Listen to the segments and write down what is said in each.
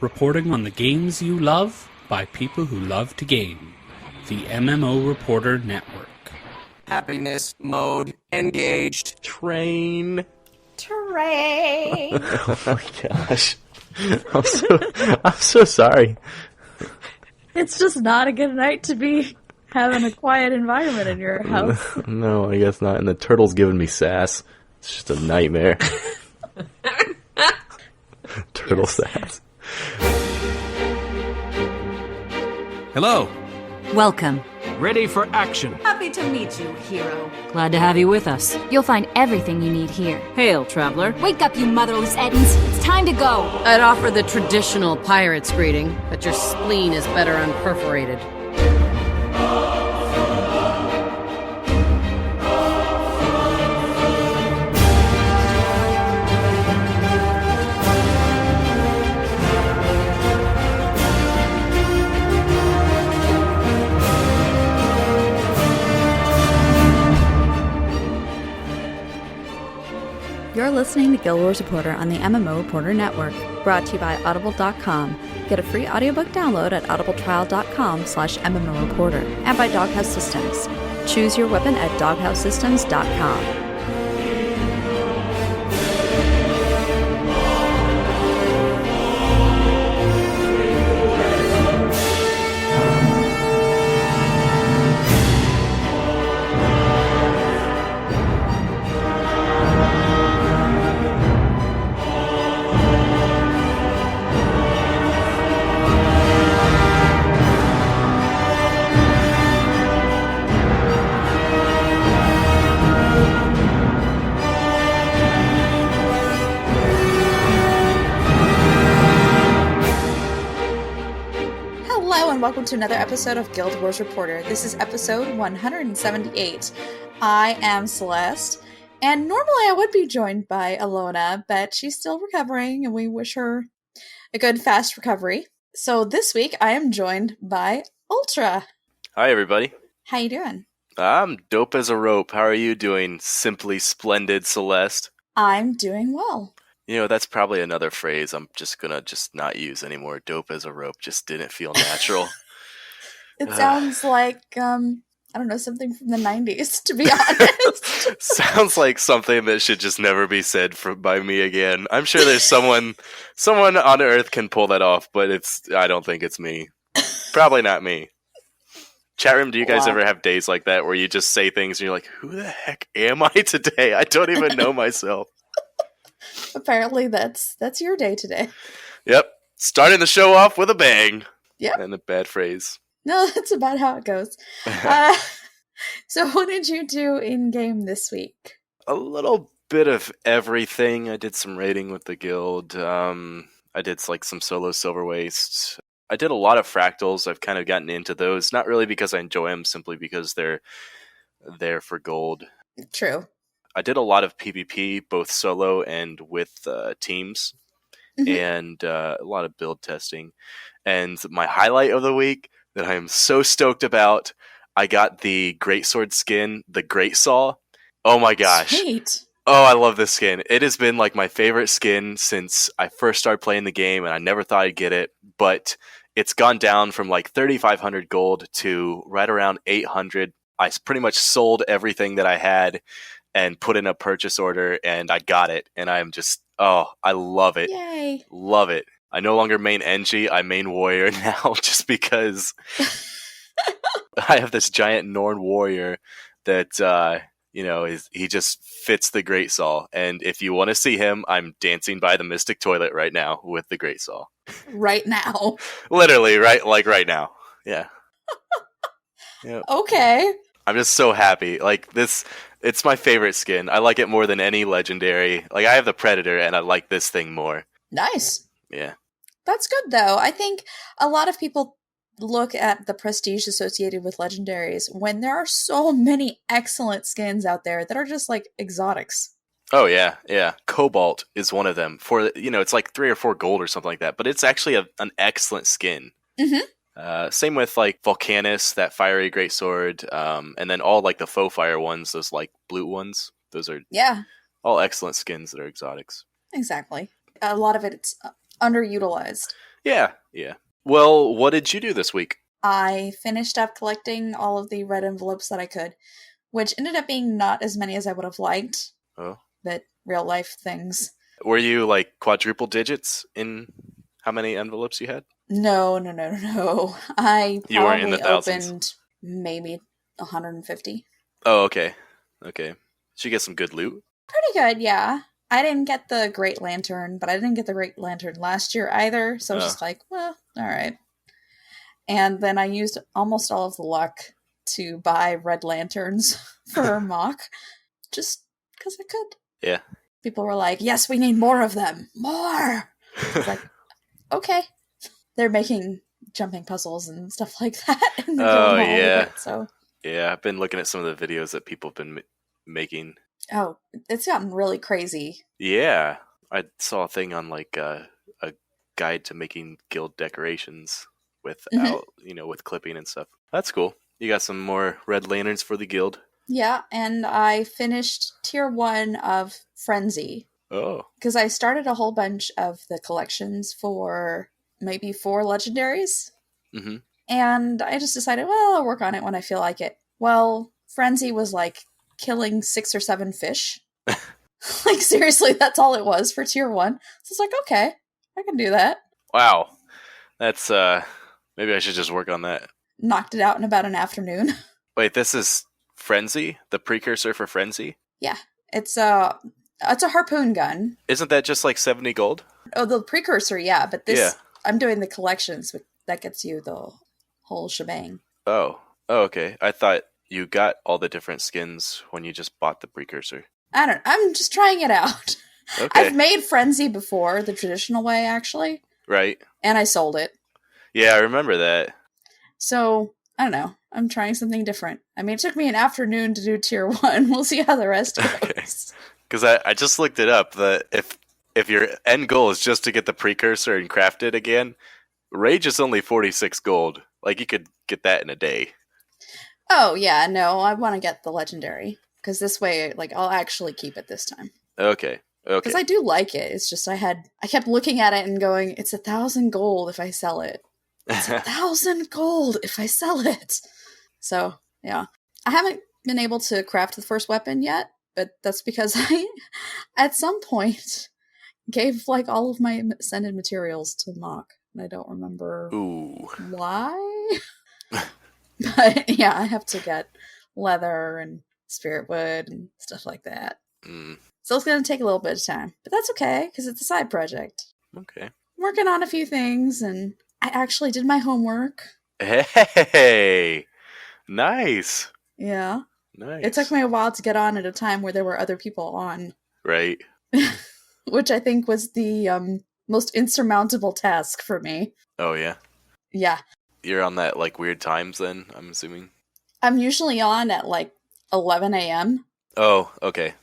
reporting on the games you love by people who love to game. The MMO Reporter Network. Happiness mode engaged. Train. Oh my gosh. I'm so sorry. It's just not a good night to be having a quiet environment in your house. No, I guess not. And the turtle's giving me sass. It's just a nightmare. Turtle sass. Hello. Welcome. Ready for action. Happy to meet you, hero. Glad to have you with us. You'll find everything you need here. Hail, traveler. Wake up, you motherless Ettins. It's time to go. I'd offer the traditional pirate's greeting, but your spleen is better unperforated. You're listening to Guild Wars Reporter on the MMO Reporter Network, brought to you by Audible.com. Get a free audiobook download at audibletrial.com/MMO Reporter, and by Doghouse Systems. Choose your weapon at doghousesystems.com. Welcome to another episode of Guild Wars Reporter. This is episode 178. I am Celeste, and normally I would be joined by Allona, but she's still recovering, and we wish her a good, fast recovery. So this week I am joined by Ultra. Hi, everybody. How you doing? I'm dope as a rope. How are you doing, simply splendid Celeste? I'm doing well. You know, that's probably another phrase I'm just gonna not use anymore. Dope as a rope just didn't feel natural. It sounds like, I don't know, something from the 90s, to be honest. Sounds like something that should just never be said by me again. I'm sure there's someone on Earth can pull that off, but I don't think it's me. Probably not me. Chat room, do you guys ever have days like that where you just say things and you're like, who the heck am I today? I don't even know myself. Apparently that's your day today. Yep. Starting the show off with a bang. Yep. And a bad phrase. No, that's about how it goes. So what did you do in-game this week? A little bit of everything. I did some raiding with the guild. I did some solo silver waste. I did a lot of fractals. I've kind of gotten into those. Not really because I enjoy them, simply because they're there for gold. True. I did a lot of PvP, both solo and with teams, and a lot of build testing. And my highlight of the week that I am so stoked about, I got the Greatsword skin, the Great Saw. Oh my gosh. Sweet. Oh, I love this skin. It has been my favorite skin since I first started playing the game, and I never thought I'd get it, but it's gone down from 3,500 gold to right around 800. I pretty much sold everything that I had and put in a purchase order, and I got it, and I'm just, I love it. Yay. Love it. I no longer main Engie, I main Warrior now, just because I have this giant Norn Warrior that, he just fits the Great Saw, and if you want to see him, I'm dancing by the Mystic Toilet right now with the Great Saw. Right now? Literally, right now. Yeah. Yep. Okay. I'm just so happy. It's my favorite skin. I like it more than any legendary. I have the Predator, and I like this thing more. Nice. Yeah. That's good, though. I think a lot of people look at the prestige associated with legendaries when there are so many excellent skins out there that are just exotics. Oh, yeah. Yeah. Cobalt is one of them. It's 3 or 4 gold or something like that, but it's actually an excellent skin. Mm-hmm. Same with Volcanus, that fiery greatsword, and then all the faux fire ones, those blue ones. Those are all excellent skins that are exotics. Exactly. A lot of it's underutilized. Yeah, yeah. Well, what did you do this week? I finished up collecting all of the red envelopes that I could, which ended up being not as many as I would have liked, Oh. but real life things. Were you like quadruple digits in how many envelopes you had? No. I You weren't in the probably thousands. opened maybe 150. Oh, okay. Okay. Did you get some good loot? Pretty good, yeah. I didn't get the Great Lantern, but I didn't get the Great Lantern last year either, so I was just like, well, alright. And then I used almost all of the luck to buy red lanterns for mock, just because I could. Yeah. People were like, yes, we need more of them. More! I was like, okay. They're making jumping puzzles and stuff like that in the guild hall with it, so. Yeah, I've been looking at some of the videos that people have been making. Oh, it's gotten really crazy. Yeah. I saw a thing on like a guide to making guild decorations without, with clipping and stuff. That's cool. You got some more red lanterns for the guild? Yeah, and I finished tier 1 of Frenzy. Oh. Because I started a whole bunch of the collections for maybe 4 legendaries. Mm-hmm. And I just decided, well, I'll work on it when I feel like it. Well, Frenzy was like killing 6 or 7 fish. Like, seriously, that's all it was for tier 1. So it's like, okay, I can do that. Wow. That's, maybe I should just work on that. Knocked it out in about an afternoon. Wait, this is Frenzy? The precursor for Frenzy? Yeah. It's a harpoon gun. Isn't that just like 70 gold? Oh, the precursor, yeah, but this, I'm doing the collections, that gets you the whole shebang. Oh, okay. I thought you got all the different skins when you just bought the precursor. I'm just trying it out. Okay. I've made Frenzy before, the traditional way, actually. Right. And I sold it. Yeah, I remember that. So, I don't know. I'm trying something different. I mean, it took me an afternoon to do tier 1. We'll see how the rest goes. Okay. Because I just looked it up. That if your end goal is just to get the precursor and craft it again, Rage is only 46 gold. Like, you could get that in a day. Oh, yeah, no, I want to get the legendary. Because this way, like, I'll actually keep it this time. Okay. Because I do like it. It's just I kept looking at it and going, it's 1,000 gold if I sell it. It's 1,000 gold if I sell it. So, yeah. I haven't been able to craft the first weapon yet, but that's because I, at some point, gave, like, all of my ascended materials to Mock. And I don't remember why. But, yeah, I have to get leather and spirit wood and stuff like that. So it's going to take a little bit of time. But that's okay, because it's a side project. Okay. I'm working on a few things, and I actually did my homework. Hey! Nice! Yeah. Nice. It took me a while to get on at a time where there were other people on. Right. Which I think was the most insurmountable task for me. Oh, yeah? Yeah. You're on that, like, weird times then, I'm assuming? I'm usually on at, like, 11 a.m. Oh, okay.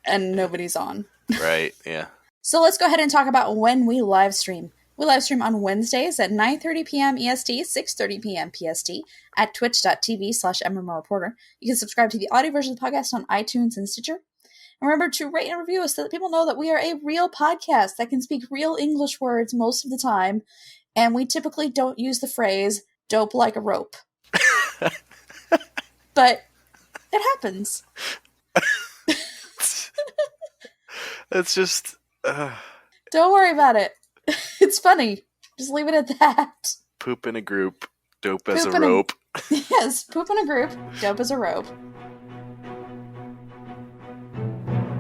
And nobody's on. Right, yeah. So let's go ahead and talk about when we live stream. We live stream on Wednesdays at 9:30 p.m. EST, 6:30 p.m. PST at twitch.tv/MMOReporter. You can subscribe to the audio version of the podcast on iTunes and Stitcher. And remember to rate and review us so that people know that we are a real podcast that can speak real English words most of the time. And we typically don't use the phrase, dope like a rope. But it happens. It's just... Don't worry about it. It's funny. Just leave it at that. Poop in a group, dope as a rope. Yes, poop in a group, dope as a rope.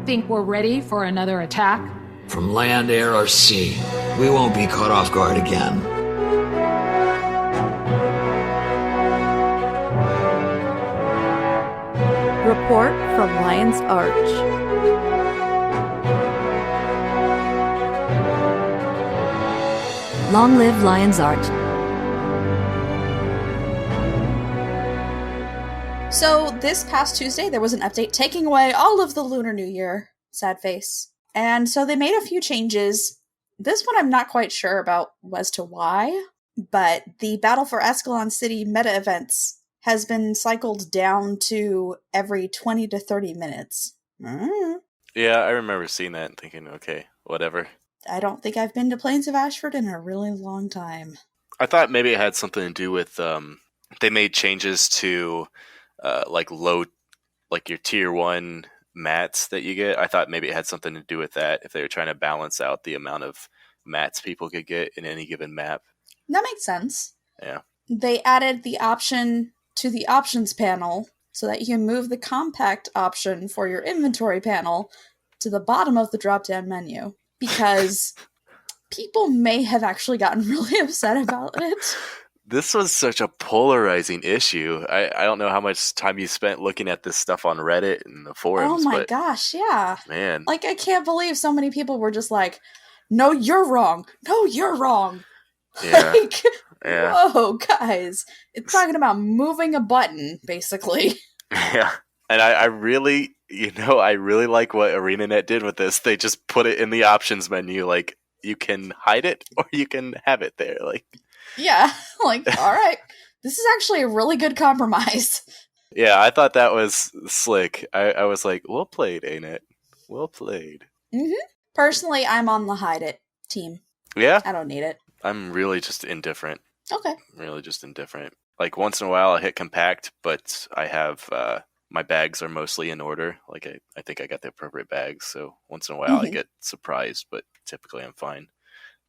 Think we're ready for another attack? From land, air, or sea, we won't be caught off guard again. Report from Lion's Arch. Long live Lion's Arch. So, this past Tuesday, there was an update taking away all of the Lunar New Year. Sad face. And so they made a few changes. This one I'm not quite sure about as to why, but the Battle for Ascalon City meta events has been cycled down to every 20 to 30 minutes. Yeah, I remember seeing that and thinking, okay, whatever. I don't think I've been to Plains of Ashford in a really long time. I thought maybe it had something to do with they made changes to like your tier 1 mats that you get. I thought maybe it had something to do with that, if they were trying to balance out the amount of mats people could get in any given map. That makes sense. Yeah. They added the option to the options panel so that you can move the compact option for your inventory panel to the bottom of the drop-down menu, because people may have actually gotten really upset about it. This was such a polarizing issue. I don't know how much time you spent looking at this stuff on Reddit and the forums. Oh my gosh, yeah. Man. Like, I can't believe so many people were just like, no, you're wrong. No, you're wrong. Yeah. Like, yeah. whoa, guys. It's talking about moving a button, basically. Yeah. And I really, I really like what ArenaNet did with this. They just put it in the options menu. Like, you can hide it or you can have it there. Like, yeah, like, all right. This is actually a really good compromise. Yeah, I thought that was slick. I was like, well played, ain't it? Well played. Mm-hmm. Personally, I'm on the hide it team. Yeah? I don't need it. I'm really just indifferent. Okay. Really just indifferent. Like, once in a while I hit compact, but I have, my bags are mostly in order. Like, I think I got the appropriate bags, so once in a while I get surprised, but typically I'm fine.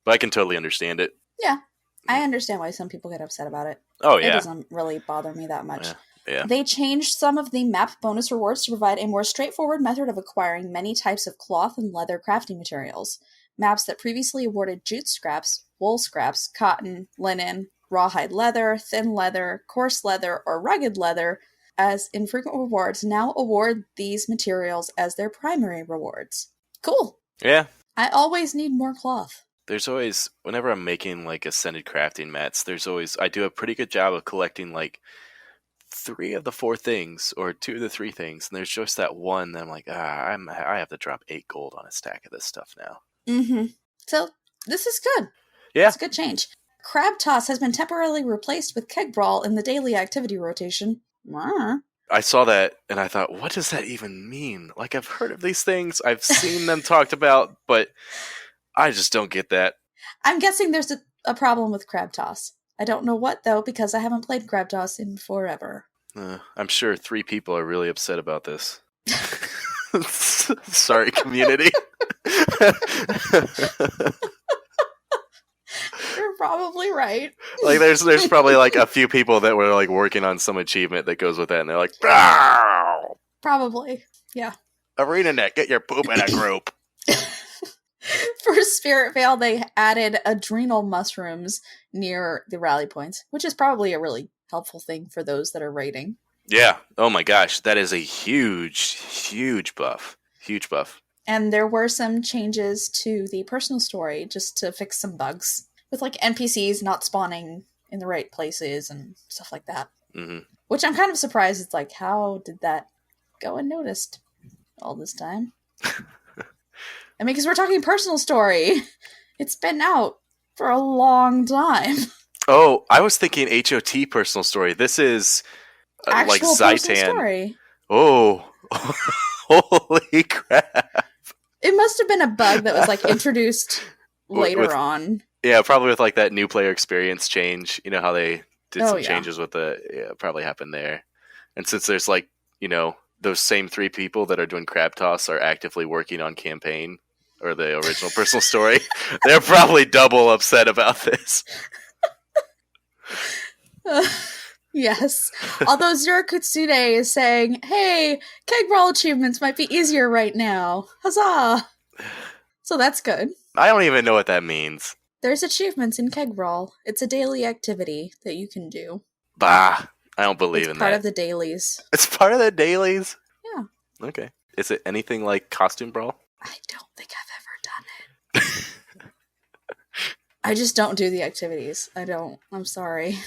But I can totally understand it. Yeah. I understand why some people get upset about it. Oh, yeah. It doesn't really bother me that much. Yeah. They changed some of the map bonus rewards to provide a more straightforward method of acquiring many types of cloth and leather crafting materials. Maps that previously awarded jute scraps, wool scraps, cotton, linen, rawhide leather, thin leather, coarse leather, or rugged leather as infrequent rewards now award these materials as their primary rewards. Cool. Yeah. I always need more cloth. There's always, whenever I'm making like ascended crafting mats, I do a pretty good job of collecting like 3 of the 4 things or 2 of the 3 things, and there's just that one that I'm like, I have to drop 8 gold on a stack of this stuff now. Mm-hmm. So this is good. Yeah, it's a good change. Crab Toss has been temporarily replaced with Keg Brawl in the daily activity rotation. I saw that and I thought, what does that even mean? Like, I've heard of these things, I've seen them talked about, but I just don't get that. I'm guessing there's a problem with Crab Toss. I don't know what, though, because I haven't played Crab Toss in forever. I'm sure 3 people are really upset about this. Sorry, community. You're probably right. Like, there's probably like a few people that were like working on some achievement that goes with that, and they're like, "Bow!" Probably, yeah. ArenaNet, get your poop in a group. For Spirit Vale, they added adrenal mushrooms near the rally points, which is probably a really helpful thing for those that are raiding. Yeah. Oh my gosh, that is a huge buff. Huge buff. And there were some changes to the personal story just to fix some bugs with like NPCs not spawning in the right places and stuff like that. Mm-hmm. Which I'm kind of surprised. It's like, how did that go unnoticed all this time? I mean, because we're talking personal story. It's been out for a long time. Oh, I was thinking HOT personal story. This is like Zaitan. Story. Oh, holy crap. It must have been a bug that was like introduced later on. Yeah, probably with like that new player experience change. You know how they did some changes with it probably happened there. And since there's like, those same 3 people that are doing Crab Toss are actively working on campaign or the original personal story, they're probably double upset about this. Yes. Although Zero Kutsune is saying, hey, Keg Brawl achievements might be easier right now. Huzzah! So that's good. I don't even know what that means. There's achievements in Keg Brawl. It's a daily activity that you can do. Bah! I don't believe in that. It's part of the dailies. It's part of the dailies? Yeah. Okay. Is it anything like Costume Brawl? I don't think I've ever done it. I just don't do the activities. I don't. I'm sorry.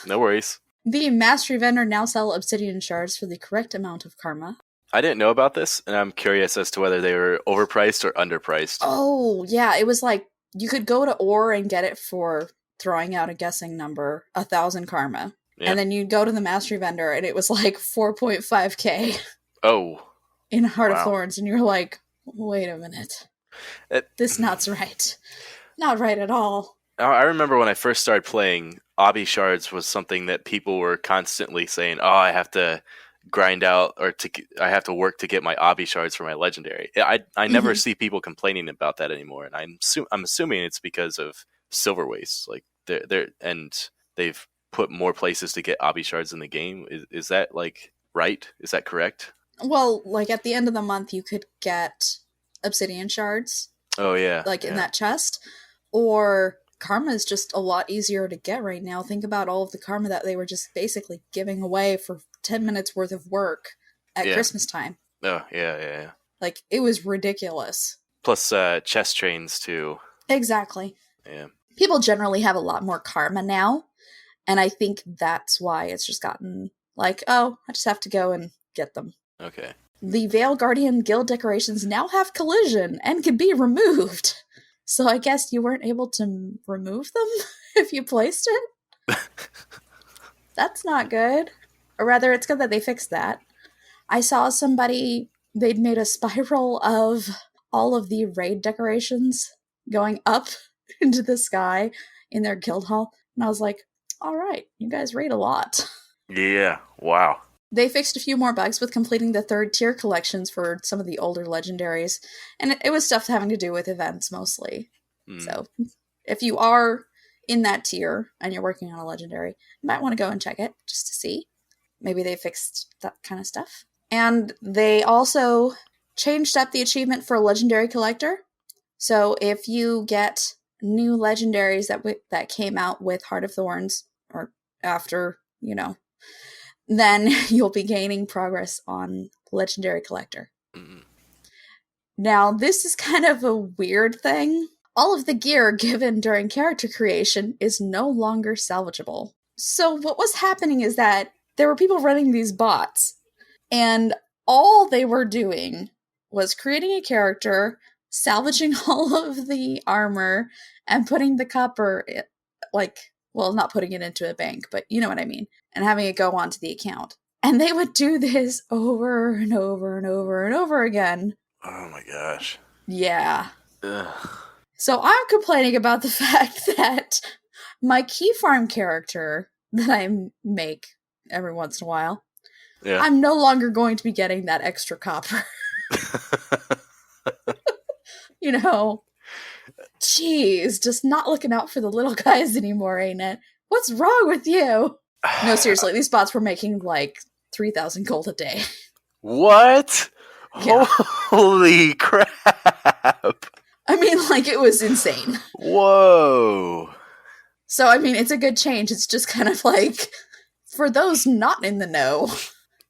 No worries. The Mastery Vendor now sell obsidian shards for the correct amount of karma. I didn't know about this, and I'm curious as to whether they were overpriced or underpriced. Oh, yeah. It was like, you could go to Ore and get it for, throwing out a guessing number, 1,000 karma. Yeah. And then you'd go to the Mastery Vendor, and it was like 4.5k. Oh. In Heart of Thorns, and you're like, wait a minute. This not's right. Not right at all. I remember when I first started playing, obby shards was something that people were constantly saying, "Oh, I have to grind out I have to work to get my obby shards for my legendary." I never see people complaining about that anymore, and I'm assuming it's because of silver waste. Like they've put more places to get obby shards in the game. Is that like right? Is that correct? Well, like at the end of the month, you could get obsidian shards. Oh yeah, like in that chest, or karma is just a lot easier to get right now. Think about all of the karma that they were just basically giving away for 10 minutes worth of work at Christmas time. Oh yeah. Like it was ridiculous. Plus chest trains too. Exactly. Yeah. People generally have a lot more karma now, and I think that's why it's just gotten like, oh, I just have to go and get them. Okay. The Veil Guardian guild decorations now have collision and can be removed. So I guess you weren't able to remove them if you placed it? That's not good. Or rather, it's good that they fixed that. I saw somebody, they'd made a spiral of all of the raid decorations going up into the sky in their guild hall. And I was like, all right, you guys raid a lot. Yeah, wow. They fixed a few more bugs with completing the 3rd tier collections for some of the older legendaries, and it was stuff having to do with events mostly. So, if you are in that tier and you're working on a legendary, you might want to go and check it just to see. Maybe they fixed that kind of stuff. And they also changed up the achievement for a legendary collector. So, if you get new legendaries that came out with Heart of Thorns, or after, then you'll be gaining progress on Legendary Collector. Now, this is kind of a weird thing. All of the gear given during character creation is no longer salvageable. So what was happening is that there were people running these bots, and all they were doing was creating a character, salvaging all of the armor, and putting the copper, not putting it into a bank, but you know what I mean, and having it go onto the account. And they would do this over and over and over and over again. Oh my gosh. Yeah. Ugh. So I'm complaining about the fact that my key farm character that I make every once in a while, I'm no longer going to be getting that extra copper. Jeez, just not looking out for the little guys anymore, ain't it? What's wrong with you? No, seriously, these bots were making like 3,000 gold a day. What? Yeah. Holy crap. I mean, it was insane. Whoa. So, I mean, it's a good change. It's just kind of for those not in the know.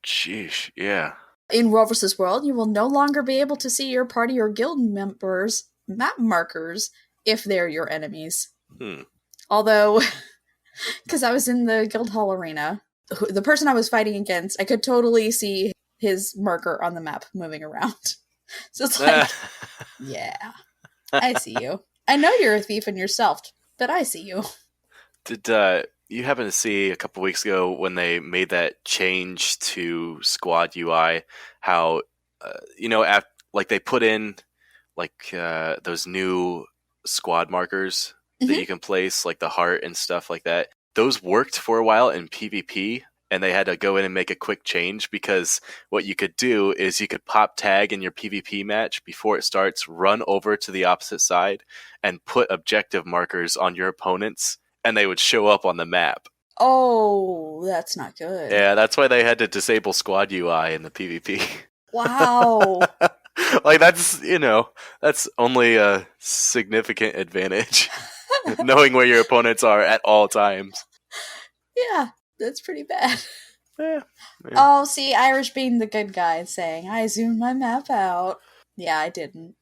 Sheesh, yeah. In Rovers' world, you will no longer be able to see your party or guild members' map markers if they're your enemies. Although, because I was in the guild hall arena, the person I was fighting against, I could totally see his marker on the map moving around. So it's yeah, I see you. I know you're a thief in yourself, but I see you. Did you happen to see a couple weeks ago when they made that change to squad UI, how, they put in those new squad markers that you can place, like the heart and stuff like that. Those worked for a while in PvP, and they had to go in and make a quick change, because what you could do is you could pop tag in your PvP match before it starts, run over to the opposite side, and put objective markers on your opponents, and they would show up on the map. Oh, that's not good. Yeah, that's why they had to disable squad UI in the PvP. Wow. That's only a significant advantage. Knowing where your opponents are at all times. Yeah, that's pretty bad. Yeah. Oh, see, Irish being the good guy and saying, I zoomed my map out. Yeah, I didn't.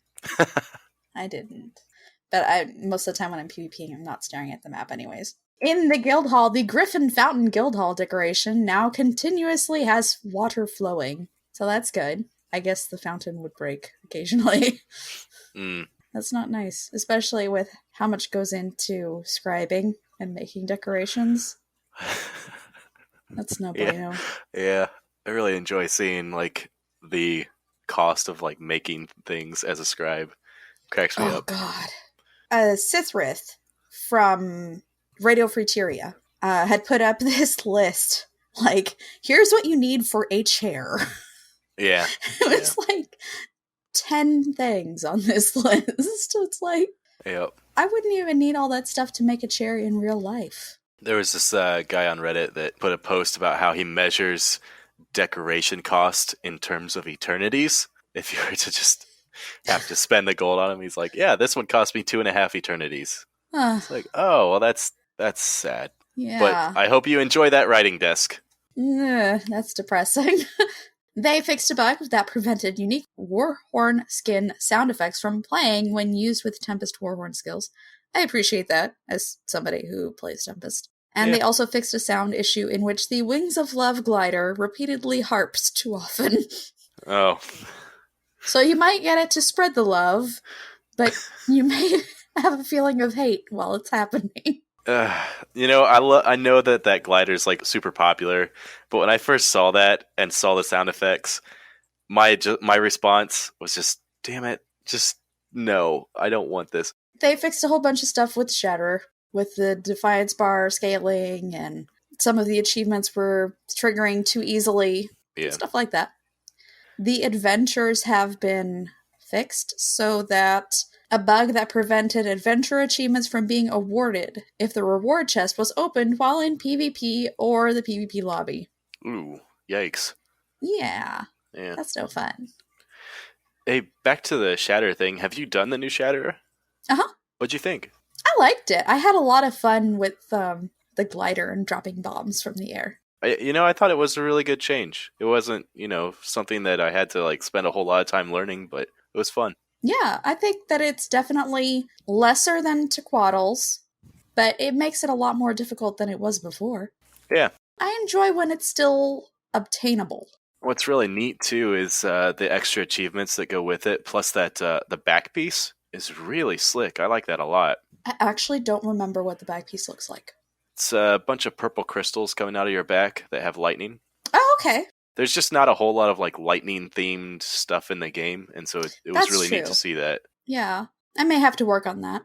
But most of the time when I'm PvPing, I'm not staring at the map anyways. In the guild hall, the Griffin Fountain guild hall decoration now continuously has water flowing. So that's good. I guess the fountain would break occasionally. That's not nice, especially with how much goes into scribing and making decorations. That's no bueno. Yeah, I really enjoy seeing the cost of making things as a scribe. Cracks me up. God. Sithrith from Radio Fruteria had put up this list. Like, here's what you need for a chair. Yeah. It was like 10 things on this list. It's like, Yep. I wouldn't even need all that stuff to make a chair in real life. There was this guy on Reddit that put a post about how he measures decoration cost in terms of eternities. If you were to just have to spend the gold on him, he's like, yeah, this one cost me 2.5 eternities. It's like, oh, well, that's sad. Yeah. But I hope you enjoy that writing desk. That's depressing. They fixed a bug that prevented unique Warhorn skin sound effects from playing when used with Tempest Warhorn skills. I appreciate that, as somebody who plays Tempest. And They also fixed a sound issue in which the Wings of Love glider repeatedly harps too often. Oh. So you might get it to spread the love, but you may have a feeling of hate while it's happening. I know that glider's like super popular, but when I first saw that and saw the sound effects, my response was just, damn it, just no, I don't want this. They fixed a whole bunch of stuff with Shatter, with the Defiance bar scaling, and some of the achievements were triggering too easily, stuff like that. The adventures have been fixed so that a bug that prevented adventure achievements from being awarded if the reward chest was opened while in PvP or the PvP lobby. Ooh, yikes. Yeah. That's no fun. Hey, back to the Shatter thing. Have you done the new Shatter? Uh-huh. What'd you think? I liked it. I had a lot of fun with the glider and dropping bombs from the air. I thought it was a really good change. It wasn't, something that I had to like spend a whole lot of time learning, but it was fun. Yeah, I think that it's definitely lesser than Tequaddles, but it makes it a lot more difficult than it was before. Yeah. I enjoy when it's still obtainable. What's really neat, too, is the extra achievements that go with it, plus that the back piece is really slick. I like that a lot. I actually don't remember what the back piece looks like. It's a bunch of purple crystals coming out of your back that have lightning. Oh, okay. There's just not a whole lot of like lightning-themed stuff in the game, and so it was really neat to see that. Yeah, I may have to work on that.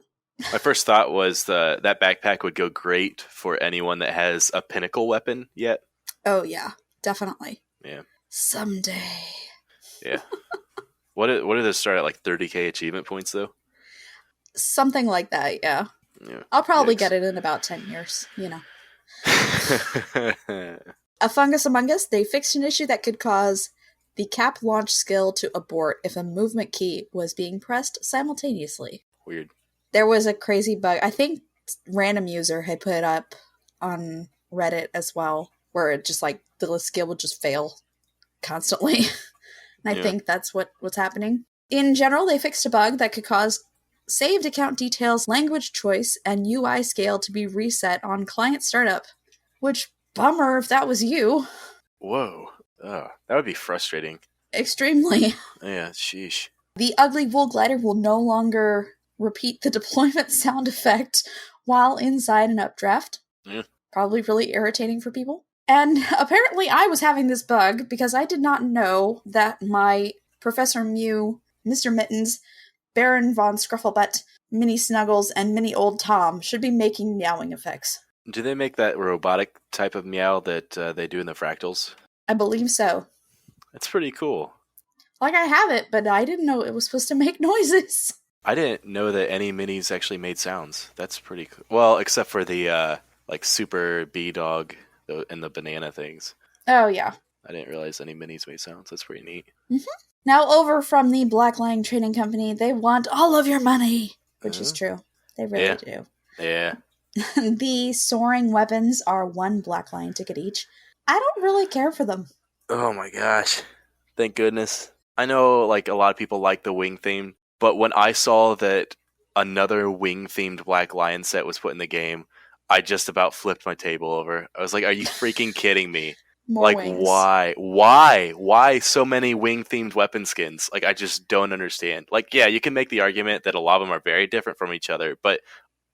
My first thought was that backpack would go great for anyone that has a pinnacle weapon yet. Oh, yeah, definitely. Yeah. Someday. Yeah. What did it start at, like 30k achievement points, though? Something like that, yeah. I'll probably get it in about 10 years, A Fungus Among Us, they fixed an issue that could cause the cap launch skill to abort if a movement key was being pressed simultaneously. Weird. There was a crazy bug. I think random user had put it up on Reddit as well, where it just like the skill would just fail constantly. And I think that's what's happening. In general, they fixed a bug that could cause saved account details, language choice, and UI scale to be reset on client startup. Which, bummer if that was you. Whoa. Oh, that would be frustrating. Extremely. Yeah, sheesh. The ugly wool glider will no longer repeat the deployment sound effect while inside an updraft. Yeah. Probably really irritating for people. And apparently I was having this bug because I did not know that my Professor Mew, Mr. Mittens, Baron von Scrufflebutt, Mini Snuggles, and Mini Old Tom should be making meowing effects. Do they make that robotic type of meow that they do in the fractals? I believe so. That's pretty cool. Like, I have it, but I didn't know it was supposed to make noises. I didn't know that any minis actually made sounds. That's pretty cool. Well, except for the like Super B-Dog and the banana things. Oh, yeah. I didn't realize any minis made sounds. That's pretty neat. Mm-hmm. Now, over from the Black Lion Trading Company, they want all of your money, which is true. They really do. Yeah. The soaring weapons are 1 Black Lion ticket each. I don't really care for them. Oh my gosh. Thank goodness. I know like a lot of people like the wing theme, but when I saw that another wing themed Black Lion set was put in the game, I just about flipped my table over. I was like, are you freaking kidding me? More like wings. Why so many wing themed weapon skins? Like I just don't understand. Like yeah, you can make the argument that a lot of them are very different from each other, but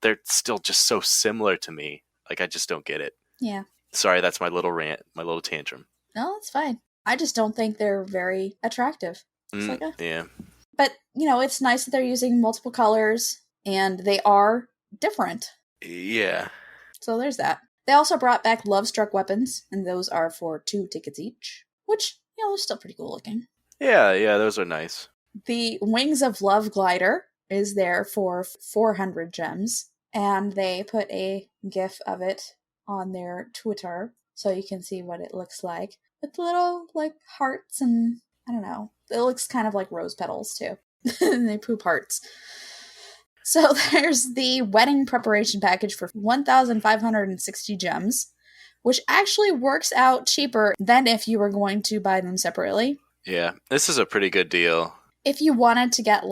they're still just so similar to me. Like I just don't get it. Yeah. Sorry, that's my little rant, my little tantrum. No, that's fine. I just don't think they're very attractive. Yeah. But, it's nice that they're using multiple colors, and they are different. Yeah. So there's that. They also brought back Love Struck weapons, and those are for 2 tickets each, which, they're still pretty cool looking. Yeah, those are nice. The Wings of Love glider is there for 400 gems, and they put a GIF of it on their Twitter, so you can see what it looks like. With little, hearts and, I don't know, it looks kind of like rose petals, too. And they poop hearts. So there's the wedding preparation package for 1,560 gems, which actually works out cheaper than if you were going to buy them separately. Yeah, this is a pretty good deal. If you wanted to get,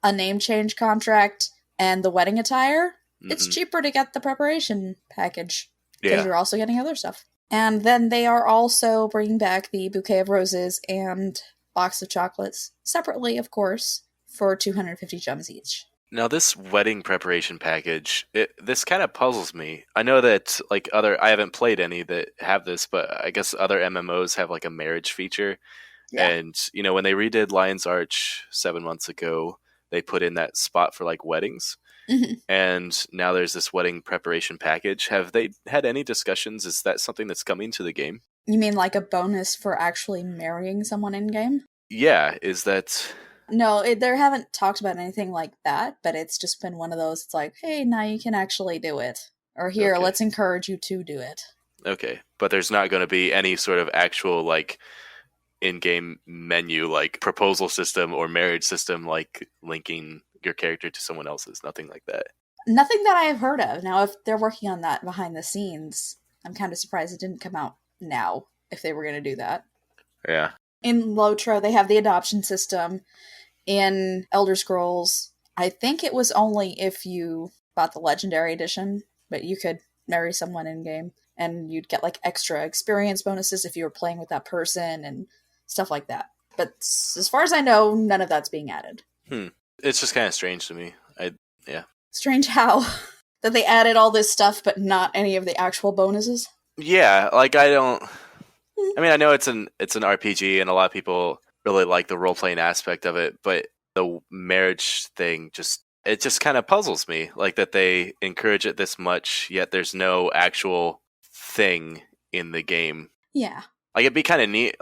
a name change contract and the wedding attire, it's cheaper to get the preparation package. Because you're also getting other stuff. And then they are also bringing back the bouquet of roses and box of chocolates, separately, of course, for 250 gems each. Now, this wedding preparation package, this kind of puzzles me. I know that, I haven't played any that have this, but I guess other MMOs have, a marriage feature. Yeah. And, when they redid Lion's Arch 7 months ago, they put in that spot for, weddings. Mm-hmm. And now there's this wedding preparation package. Have they had any discussions? Is that something that's coming to the game? You mean a bonus for actually marrying someone in-game? Yeah, is that... No, they haven't talked about anything like that, but it's just been one of those, it's like, hey, now you can actually do it. Or here, let's encourage you to do it. Okay, but there's not going to be any sort of actual, in-game menu, proposal system or marriage system, linking your character to someone else's, nothing like that. Nothing that I have heard of. Now, if they're working on that behind the scenes, I'm kind of surprised it didn't come out now, if they were going to do that. Yeah. In Lotro, they have the adoption system. In Elder Scrolls, I think it was only if you bought the Legendary Edition, but you could marry someone in-game, and you'd get, extra experience bonuses if you were playing with that person, and stuff like that. But as far as I know, none of that's being added. It's just kind of strange to me. Yeah. Strange how? That they added all this stuff, but not any of the actual bonuses? Yeah, I don't... I mean, I know it's an RPG, and a lot of people really like the role-playing aspect of it, but the marriage thing just kind of puzzles me, that they encourage it this much, yet there's no actual thing in the game. Yeah. It'd be kind of neat,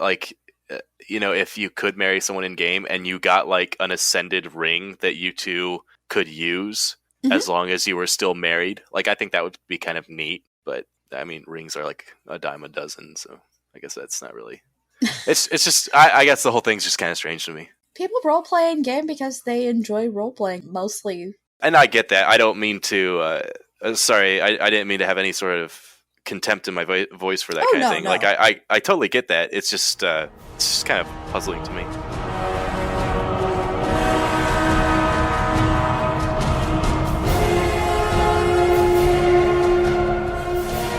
if you could marry someone in game and you got an ascended ring that you two could use as long as you were still married. I think that would be kind of neat, but I mean, rings are a dime a dozen, so I guess that's not really. It's just I guess the whole thing's just kind of strange to me. People role play in game because they enjoy role playing mostly. And I get that. I don't mean to. Sorry, I didn't mean to have any sort of contempt in my voice for that kind of thing. No. I totally get that. It's just kind of puzzling to me.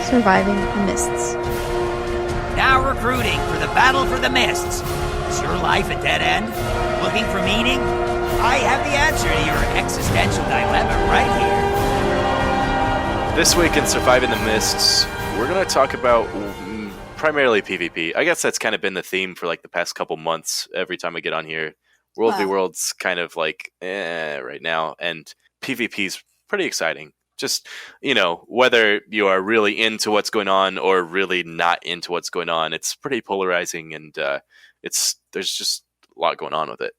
Surviving the Mists. Now recruiting for the Battle for the Mists. Is your life a dead end? Looking for meaning? I have the answer to your existential dilemma right here. This week in Surviving the Mists, we're going to talk about primarily PvP. I guess that's kind of been the theme for the past couple months. Every time I get on here, World v World's kind of right now, and PvP's pretty exciting. Just, whether you are really into what's going on or really not into what's going on, it's pretty polarizing, and there's just a lot going on with it.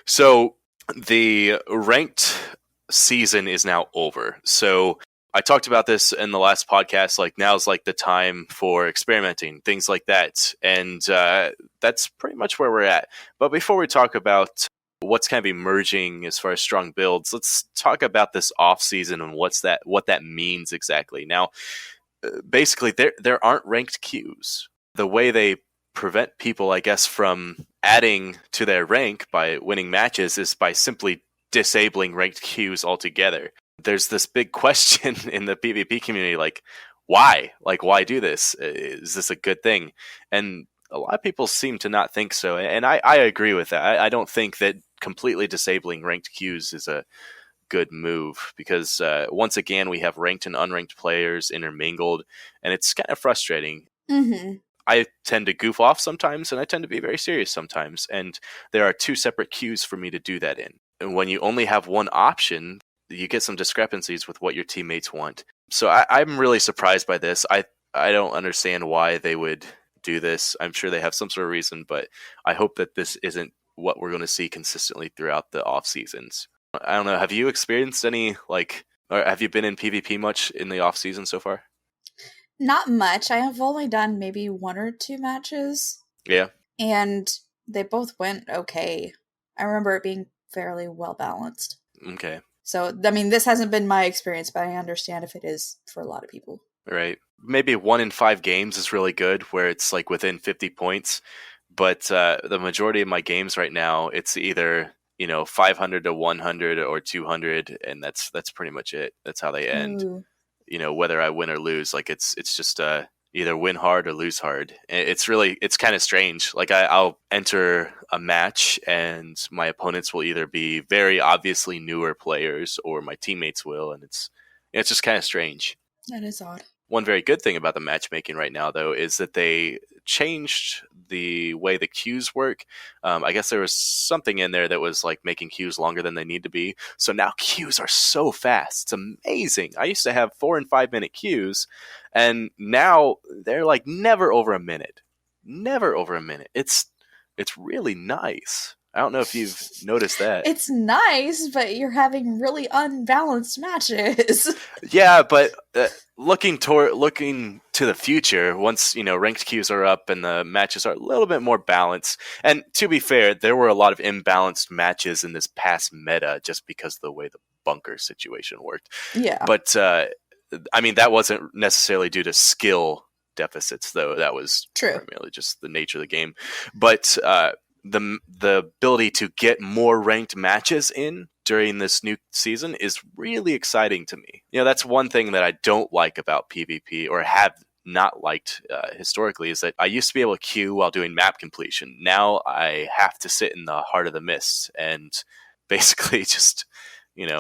So the ranked season is now over. So I talked about this in the last podcast, now's the time for experimenting, things like that. And that's pretty much where we're at. But before we talk about what's kind of emerging as far as strong builds, let's talk about this off season and what that means exactly. Now, basically, there aren't ranked queues. The way they prevent people, I guess, from adding to their rank by winning matches is by simply disabling ranked queues altogether. There's this big question in the PvP community, why? Why do this? Is this a good thing? And a lot of people seem to not think so, and I agree with that. I don't think that completely disabling ranked queues is a good move, because once again we have ranked and unranked players intermingled, and it's kind of frustrating. Mm-hmm. I tend to goof off sometimes, and I tend to be very serious sometimes. And there are two separate queues for me to do that in. And when you only have one option, you get some discrepancies with what your teammates want. So I'm really surprised by this. I don't understand why they would do this. I'm sure they have some sort of reason, but I hope that this isn't what we're going to see consistently throughout the off seasons. I don't know. Have you experienced any, like, or have you been in PvP much in the off season so far? Not much. I have only done maybe 1 or 2 matches. Yeah. And they both went okay. I remember it being fairly well balanced. Okay. So, I mean, this hasn't been my experience, but I understand if it is for a lot of people. Right. Maybe 1 in 5 games is really good, where it's like within 50 points. But the majority of my games right now, it's either 500 to 100 or 200, and that's pretty much it. That's how they end. Ooh. Whether I win or lose, like it's just either win hard or lose hard. It's kind of strange. Like I'll enter a match and my opponents will either be very obviously newer players or my teammates will, and it's just kind of strange. That is odd. One very good thing about the matchmaking right now, though, is that they changed the way the queues work. I guess there was something in there that was like making queues longer than they need to be. So now queues are so fast. It's amazing. I used to have 4 and 5 minute queues, and now they're like never over a minute. Never over a minute. It's really nice. I don't know if you've noticed that. It's nice, but you're having really unbalanced matches. Yeah, but looking to the future, once ranked queues are up and the matches are a little bit more balanced. And to be fair, there were a lot of imbalanced matches in this past meta just because of the way the bunker situation worked. Yeah. But I mean, that wasn't necessarily due to skill deficits, though. That was primarily just the nature of the game. But the ability to get more ranked matches in during this new season is really exciting to me. That's one thing that I don't like about PvP, or have not liked historically, is that I used to be able to queue while doing map completion. Now I have to sit in the heart of the mists and basically just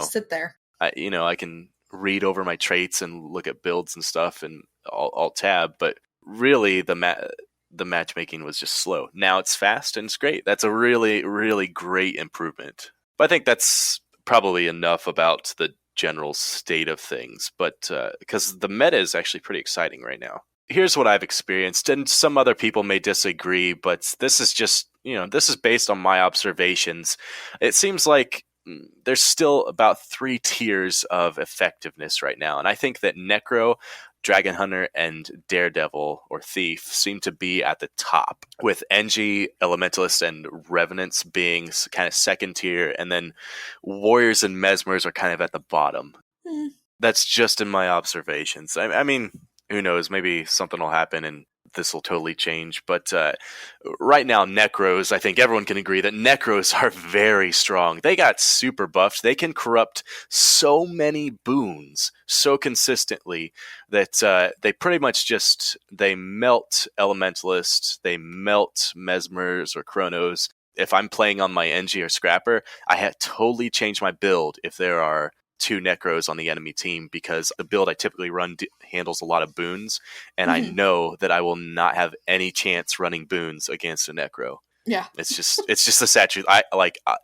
sit there. I can read over my traits and look at builds and stuff and alt tab, but really the matchmaking was just slow. Now it's fast and it's great. That's a really, really great improvement. But I think that's probably enough about the general state of things. But because the meta is actually pretty exciting right now. Here's what I've experienced, and some other people may disagree, but this is just, this is based on my observations. It seems like there's still about 3 tiers of effectiveness right now. And I think that Necro, Dragon Hunter, and Daredevil or Thief seem to be at the top, with Engie, Elementalist, and Revenants being kind of second tier, and then Warriors and Mesmers are kind of at the bottom. That's just in my observations. I mean, who knows? Maybe something will happen and this will totally change. But right now, Necros, I think everyone can agree that Necros are very strong. They got super buffed. They can corrupt so many boons so consistently that they pretty much they melt Elementalist, they melt Mesmers or Chronos. If I'm playing on my Engie or Scrapper, I have totally changed my build if there are 2 Necros on the enemy team, because the build I typically run handles a lot of boons, and I know that I will not have any chance running boons against a Necro. Yeah. It's just the sad truth. I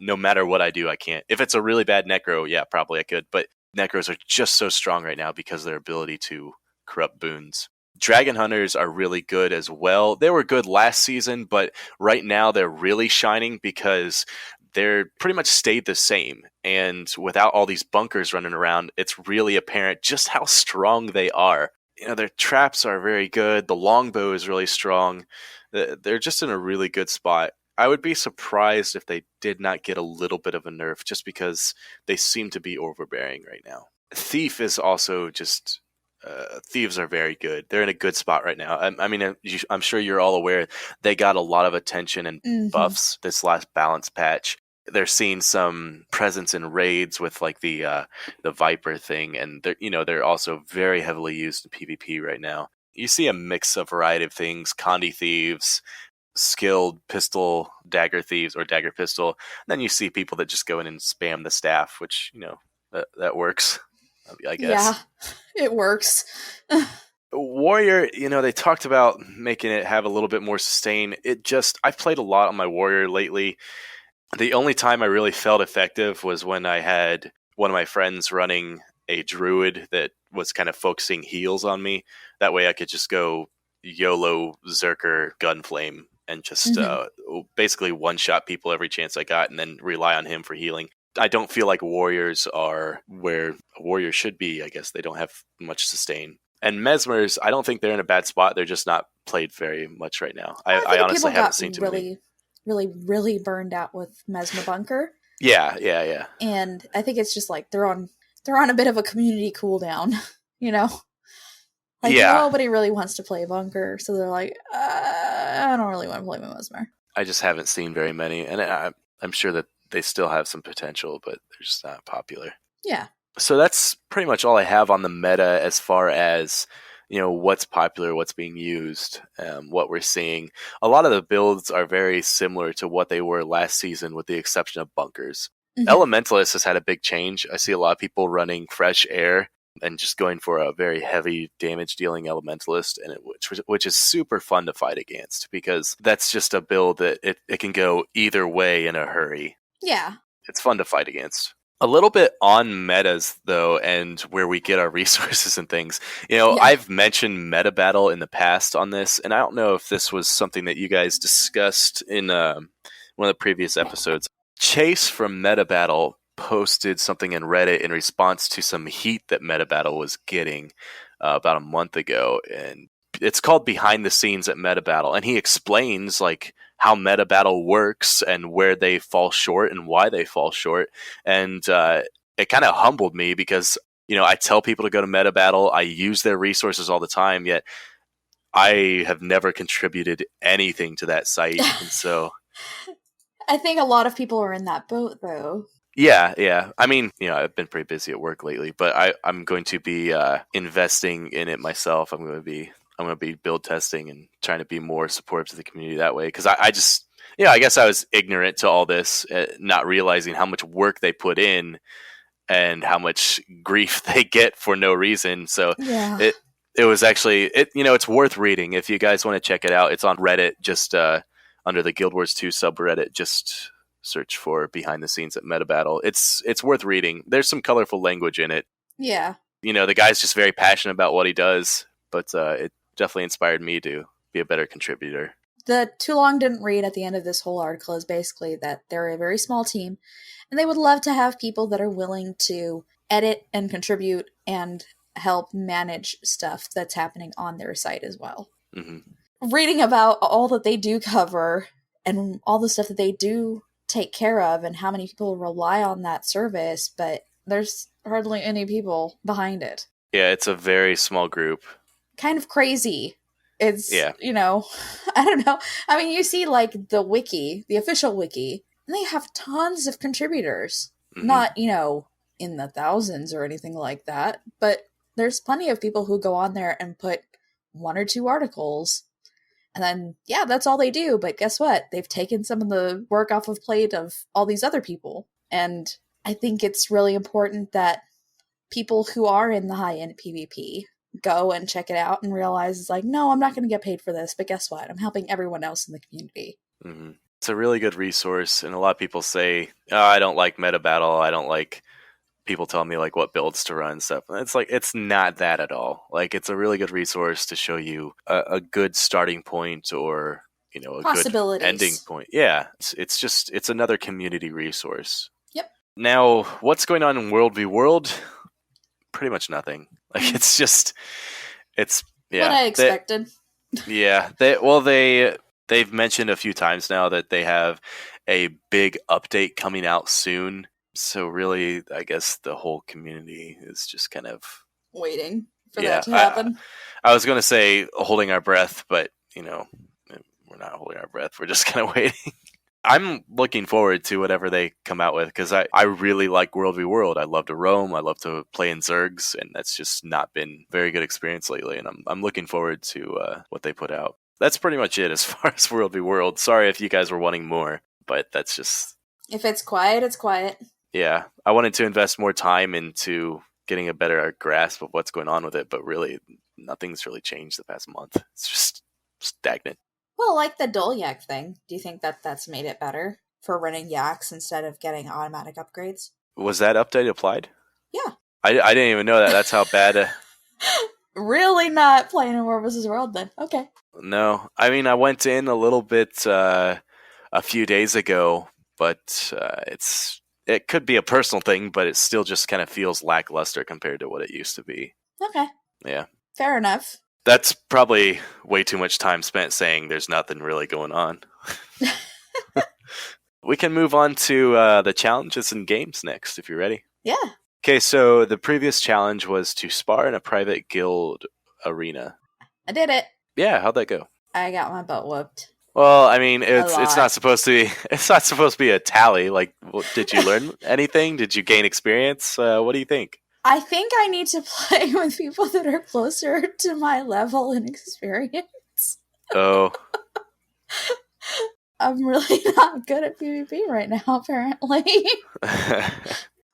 no matter what I do, I can't. If it's a really bad Necro, yeah, probably I could, but Necros are just so strong right now because of their ability to corrupt boons. Dragon Hunters are really good as well. They were good last season, but right now they're really shining because they're pretty much stayed the same. And without all these bunkers running around, it's really apparent just how strong they are. Their traps are very good. The longbow is really strong. They're just in a really good spot. I would be surprised if they did not get a little bit of a nerf, just because they seem to be overbearing right now. Thief is also just... Thieves are very good. They're in a good spot right now. I mean, I'm sure you're all aware they got a lot of attention and buffs this last balance patch. They're seeing some presence in raids with like the Viper thing, and they're also very heavily used in PvP right now. You see a mix of variety of things: Condi thieves, skilled pistol dagger thieves or dagger pistol. And then you see people that just go in and spam the staff, which that works. I guess. Yeah, it works. Warrior, they talked about making it have a little bit more sustain. I've played a lot on my Warrior lately. The only time I really felt effective was when I had one of my friends running a druid that was kind of focusing heals on me. That way I could just go YOLO Zerker Gunflame and just basically one-shot people every chance I got and then rely on him for healing. I don't feel like warriors are where a warrior should be. I guess they don't have much sustain. And Mesmers, I don't think they're in a bad spot. They're just not played very much right now. I honestly haven't seen too many. Really burned out with Mesmer Bunker. Yeah. And I think it's just like they're on a bit of a community cooldown, Like nobody really wants to play Bunker, so they're like, I don't really want to play my Mesmer. I just haven't seen very many, and I'm sure that they still have some potential, but they're just not popular. Yeah. So that's pretty much all I have on the meta as far as, what's popular, what's being used, what we're seeing. A lot of the builds are very similar to what they were last season with the exception of bunkers. Elementalist has had a big change. I see a lot of people running Fresh Air and just going for a very heavy damage dealing Elementalist, and which is super fun to fight against because that's just a build that it can go either way in a hurry. Yeah. It's fun to fight against. A little bit on metas, though, and where we get our resources and things. I've mentioned meta battle in the past on this, and I don't know if this was something that you guys discussed in one of the previous episodes. Chase from Meta Battle posted something in Reddit in response to some heat that Meta Battle was getting about a month ago, and it's called Behind the Scenes at Meta Battle, and he explains how Meta Battle works and where they fall short and why they fall short. And it kind of humbled me because, I tell people to go to Meta Battle. I use their resources all the time, yet I have never contributed anything to that site. And so I think a lot of people are in that boat, though. Yeah. I mean, I've been pretty busy at work lately, but I'm going to be investing in it myself. I'm going to be build testing and trying to be more supportive to the community that way. Because I just, I guess I was ignorant to all this, not realizing how much work they put in and how much grief they get for no reason. So it was actually, it's worth reading. If you guys want to check it out, it's on Reddit, just under the Guild Wars 2 subreddit, just search for Behind the Scenes at Meta Battle. It's worth reading. There's some colorful language in it. Yeah. The guy's just very passionate about what he does, but it definitely inspired me to be a better contributor. The too long didn't read at the end of this whole article is basically that they're a very small team and they would love to have people that are willing to edit and contribute and help manage stuff that's happening on their site as well. Reading about all that they do cover and all the stuff that they do take care of and how many people rely on that service, but there's hardly any people behind it. Yeah, it's a very small group. Kind of crazy. It's, I don't know. I mean, you see the wiki, the official wiki, and they have tons of contributors. Not, in the thousands or anything like that, but there's plenty of people who go on there and put 1 or 2 articles. And then, that's all they do. But guess what? They've taken some of the work off of plate of all these other people. And I think it's really important that people who are in the high-end PvP go and check it out and realize no, I'm not going to get paid for this. But guess what? I'm helping everyone else in the community. It's a really good resource. And a lot of people say, I don't like Meta Battle. I don't like people telling me what builds to run and stuff. And it's not that at all. It's a really good resource to show you a good starting point or, a good ending point. Yeah. It's another community resource. Yep. Now, what's going on in World v World? Pretty much nothing. It's what I expected. They've mentioned a few times now that they have a big update coming out soon. So really, I guess the whole community is just kind of waiting for that to happen. I was going to say holding our breath, but we're not holding our breath. We're just kind of waiting. I'm looking forward to whatever they come out with because I really like World v World. I love to roam. I love to play in Zergs, and that's just not been a very good experience lately. And I'm looking forward to what they put out. That's pretty much it as far as World v World. Sorry if you guys were wanting more, but that's just... If it's quiet, it's quiet. Yeah, I wanted to invest more time into getting a better grasp of what's going on with it, but really nothing's really changed the past month. It's just stagnant. Well, like the dual yak thing. Do you think that that's made it better for running yaks instead of getting automatic upgrades? Was that update applied? Yeah. I didn't even know that. That's how bad. Really not playing in War vs. World then. Okay. No. I mean, I went in a little bit a few days ago, but it could be a personal thing, but it still just kind of feels lackluster compared to what it used to be. Okay. Yeah. Fair enough. That's probably way too much time spent saying there's nothing really going on. We can move on to the challenges and games next, if you're ready. Yeah. Okay, so the previous challenge was to spar in a private guild arena. I did it. Yeah, how'd that go? I got my butt whooped. Well, I mean, it's not supposed to be a tally. Like, did you learn anything? Did you gain experience? What do you think? I think I need to play with people that are closer to my level and experience. Oh. I'm really not good at PvP right now, apparently.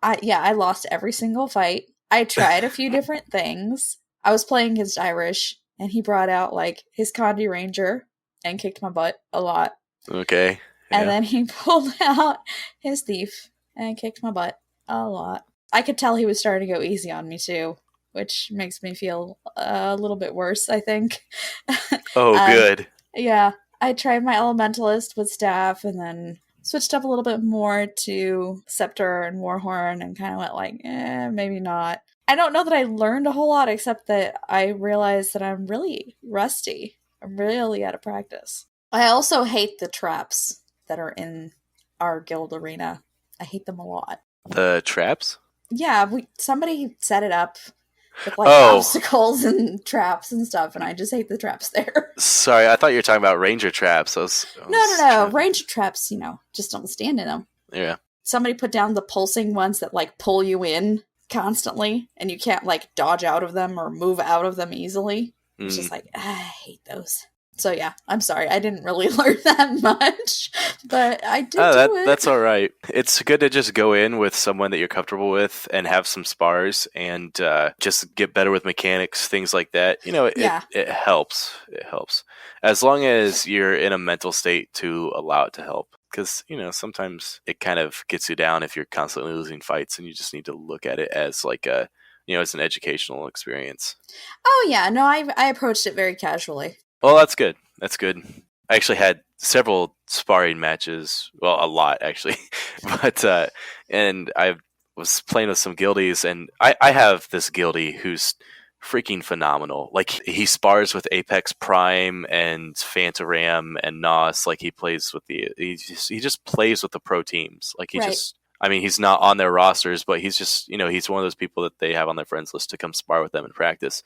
I lost every single fight. I tried a few different things. I was playing against Irish, and he brought out, like, his Condi Ranger and kicked my butt a lot. Okay. Yeah. And then he pulled out his Thief and kicked my butt a lot. I could tell he was starting to go easy on me, too, which makes me feel a little bit worse, I think. Oh, good. Yeah. I tried my Elementalist with Staff, and then switched up a little bit more to Scepter and Warhorn, and kind of went like, maybe not. I don't know that I learned a whole lot, except that I realized that I'm really rusty. I'm really out of practice. I also hate the traps that are in our guild arena. I hate them a lot. The traps? Yeah, somebody set it up with like obstacles and traps and stuff, and I just hate the traps there. Sorry, I thought you were talking about ranger traps. No. Ranger traps, just don't stand in them. Yeah. Somebody put down the pulsing ones that like pull you in constantly, and you can't like dodge out of them or move out of them easily. It's just like, I hate those. So yeah, I'm sorry. I didn't really learn that much, but I did do it. That's all right. It's good to just go in with someone that you're comfortable with and have some spars and just get better with mechanics, things like that. It helps. It helps. As long as you're in a mental state to allow it to help. Because, sometimes it kind of gets you down if you're constantly losing fights, and you just need to look at it as like it's an educational experience. Oh yeah, no, I approached it very casually. Well, that's good. That's good. I actually had several sparring matches. Well, a lot, actually. But, and I was playing with some guildies, and I have this guildie who's freaking phenomenal. Like, he spars with Apex Prime and Phantoram and Nos. Like, he just plays with the pro teams. Like, he's not on their rosters, but he's just, he's one of those people that they have on their friends list to come spar with them in practice.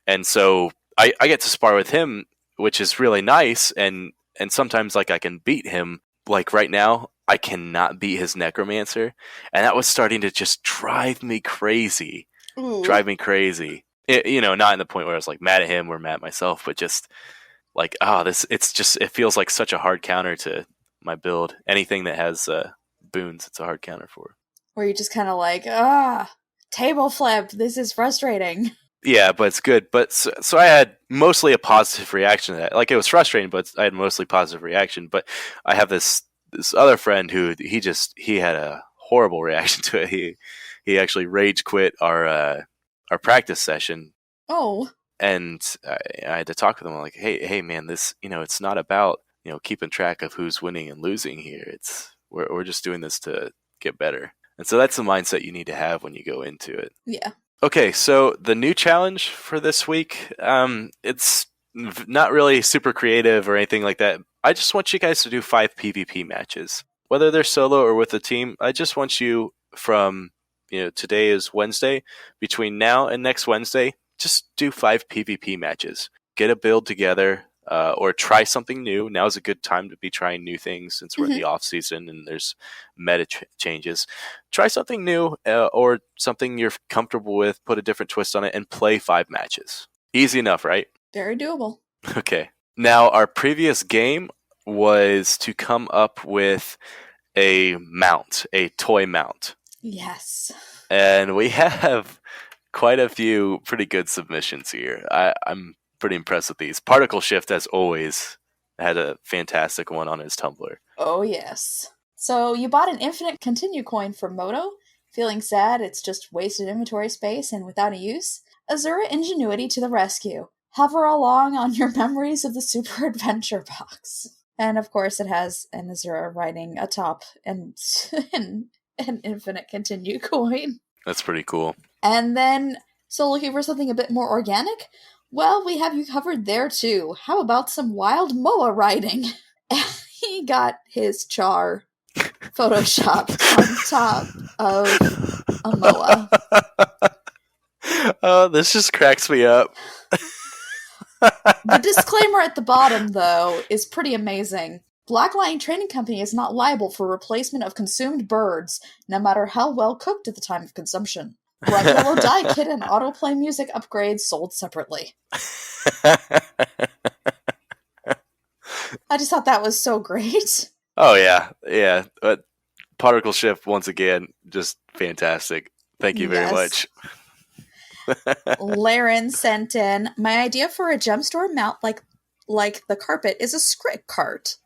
And so I get to spar with him, which is really nice, and sometimes like I can beat him. Like right now, I cannot beat his Necromancer, and that was starting to just drive me crazy. Ooh. Drive me crazy. Not in the point where I was like mad at him or mad at myself, but just like, it feels like such a hard counter to my build. Anything that has boons, it's a hard counter for. Where you just kind of like, table flip. This is frustrating. Yeah, but it's good. But so I had mostly a positive reaction to that. Like, it was frustrating, but I had mostly positive reaction. But I have this other friend who he had a horrible reaction to it. He actually rage quit our practice session. Oh. And I had to talk with him. I'm like, hey, man, this it's not about keeping track of who's winning and losing here. It's we're just doing this to get better. And so that's the mindset you need to have when you go into it. Yeah. Okay, so the new challenge for this week, it's not really super creative or anything like that. I just want you guys to do 5 PvP matches. Whether they're solo or with a team, I just want you from, today is Wednesday, between now and next Wednesday, just do 5 PvP matches. Get a build together, or try something new. Now's a good time to be trying new things since we're in the off season and there's meta changes. Try something new or something you're comfortable with, put a different twist on it, and play 5 matches. Easy enough, right? Very doable. Okay. Now, our previous game was to come up with a toy mount. Yes. And we have quite a few pretty good submissions here. I'm pretty impressed with these. Particle Shift, as always, had a fantastic one on his Tumblr. Oh, yes. So you bought an infinite continue coin from Moto, feeling sad it's just wasted inventory space and without a use? Azura Ingenuity to the rescue. Hover along on your memories of the Super Adventure Box. And of course it has an Azura writing atop and an infinite continue coin. That's pretty cool. And then, so looking for something a bit more organic? Well, we have you covered there too. How about some wild Moa riding? He got his char photoshopped on top of a Moa. Oh, this just cracks me up. The disclaimer at the bottom, though, is pretty amazing. Black Lion Trading Company is not liable for replacement of consumed birds, no matter how well cooked at the time of consumption. Bright yellow dye kit and autoplay music upgrades sold separately. I just thought that was so great. Oh, yeah. But Particle Shift, once again, just fantastic. Thank you very much. Laren sent in, my idea for a gem store mount like the carpet is a script cart.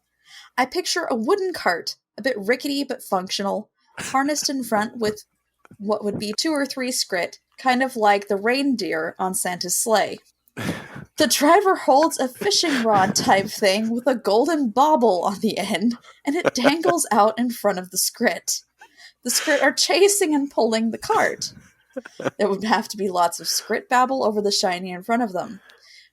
I picture a wooden cart, a bit rickety but functional, harnessed in front with what would be 2 or 3 skrit, kind of like the reindeer on Santa's sleigh. The driver holds a fishing rod type thing with a golden bauble on the end, and it dangles out in front of the skrit. The skrit are chasing and pulling the cart. There would have to be lots of skrit babble over the shiny in front of them.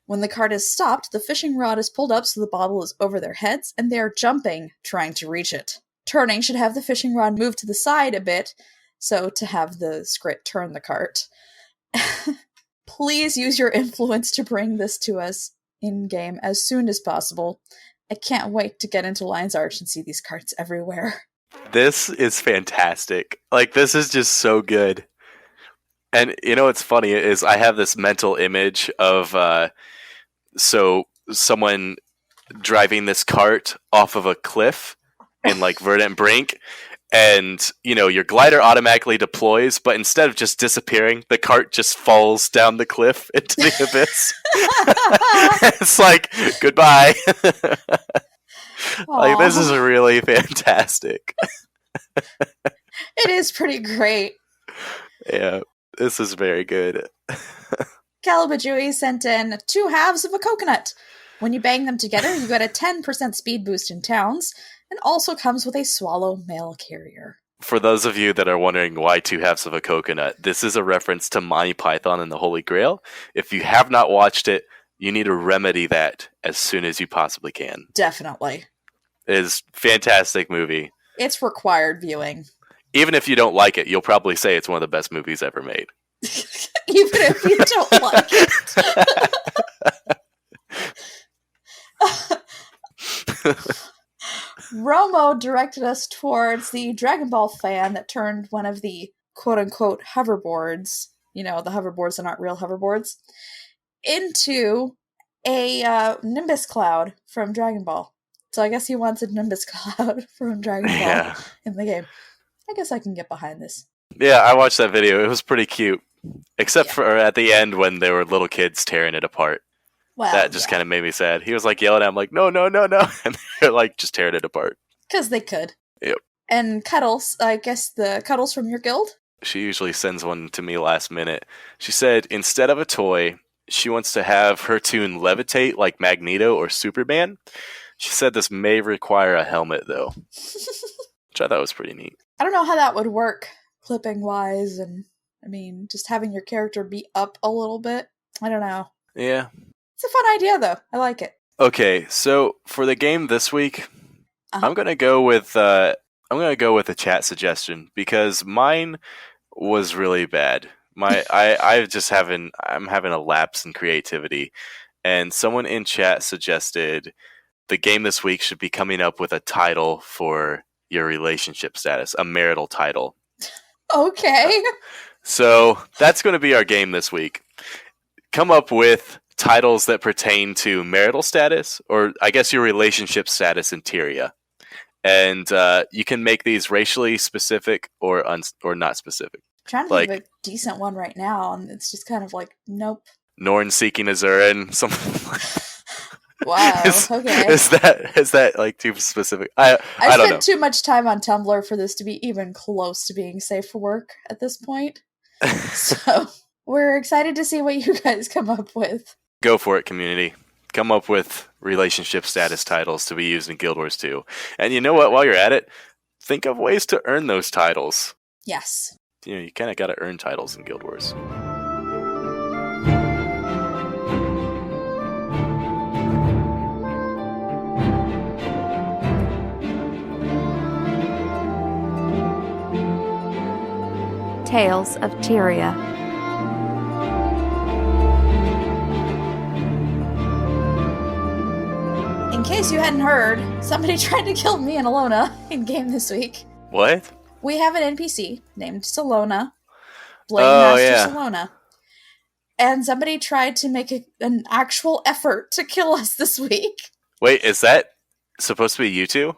When the cart is stopped, the fishing rod is pulled up so the bauble is over their heads, and they are jumping, trying to reach it. Turning should have the fishing rod move to the side a bit, so to have the skrit turn the cart. Please use your influence to bring this to us in-game as soon as possible. I can't wait to get into Lion's Arch and see these carts everywhere. This is fantastic. Like, this is just so good. And you know what's funny is I have this mental image of someone driving this cart off of a cliff in like Verdant Brink, and your glider automatically deploys, but instead of just disappearing, the cart just falls down the cliff into the abyss. It's like, goodbye. Like, this is really fantastic. It is pretty great. Yeah. This is very good. Calibajui sent in 2 halves of a coconut. When you bang them together, you get a 10% speed boost in towns, and also comes with a swallow mail carrier. For those of you that are wondering why 2 halves of a coconut, this is a reference to Monty Python and the Holy Grail. If you have not watched it, you need to remedy that as soon as you possibly can. Definitely. It is a fantastic movie. It's required viewing. Even if you don't like it, you'll probably say it's one of the best movies ever made. Even if you don't like it. Romo directed us towards the Dragon Ball fan that turned one of the quote-unquote hoverboards, the hoverboards that aren't real hoverboards, into a Nimbus Cloud from Dragon Ball. So I guess he wants a Nimbus Cloud from Dragon Ball in the game. I guess I can get behind this. Yeah, I watched that video. It was pretty cute. Except for at the end when there were little kids tearing it apart. Well, that just kind of made me sad. He was like yelling at him like, no. And they're like just tearing it apart. Because they could. Yep. And Cuddles, I guess the Cuddles from your guild? She usually sends one to me last minute. She said instead of a toy, she wants to have her tune levitate like Magneto or Superman. She said this may require a helmet though. Which I thought was pretty neat. I don't know how that would work, clipping-wise, and, just having your character be up a little bit. I don't know. Yeah. It's a fun idea, though. I like it. Okay, so for the game this week, I'm gonna go with a chat suggestion, because mine was really bad. I'm having a lapse in creativity, and someone in chat suggested the game this week should be coming up with a title for your relationship status, a marital title. Okay. So that's going to be our game this week. Come up with titles that pertain to marital status, or I guess your relationship status in Tyria. And you can make these racially specific or not specific. Trying to Like think of a decent one right now, and it's just kind of like, nope. Norn seeking Azurin, something like that. Wow. Okay. Is that like too specific? I I've don't spent know. too much time on Tumblr for this to be even close to being safe for work at this point. So we're excited to see what you guys come up with. Go for it, community. Come up with relationship status titles to be used in Guild Wars 2. And you know what? While you're at it, think of ways to earn those titles. Yes. You know, you kind of got to earn titles in Guild Wars. Tales of Tyria. In case you hadn't heard, somebody tried to kill me and Allona in game this week. What? We have an NPC named Allona, Blade Master Allona. And somebody tried to make an actual effort to kill us this week. Wait, is that supposed to be you two?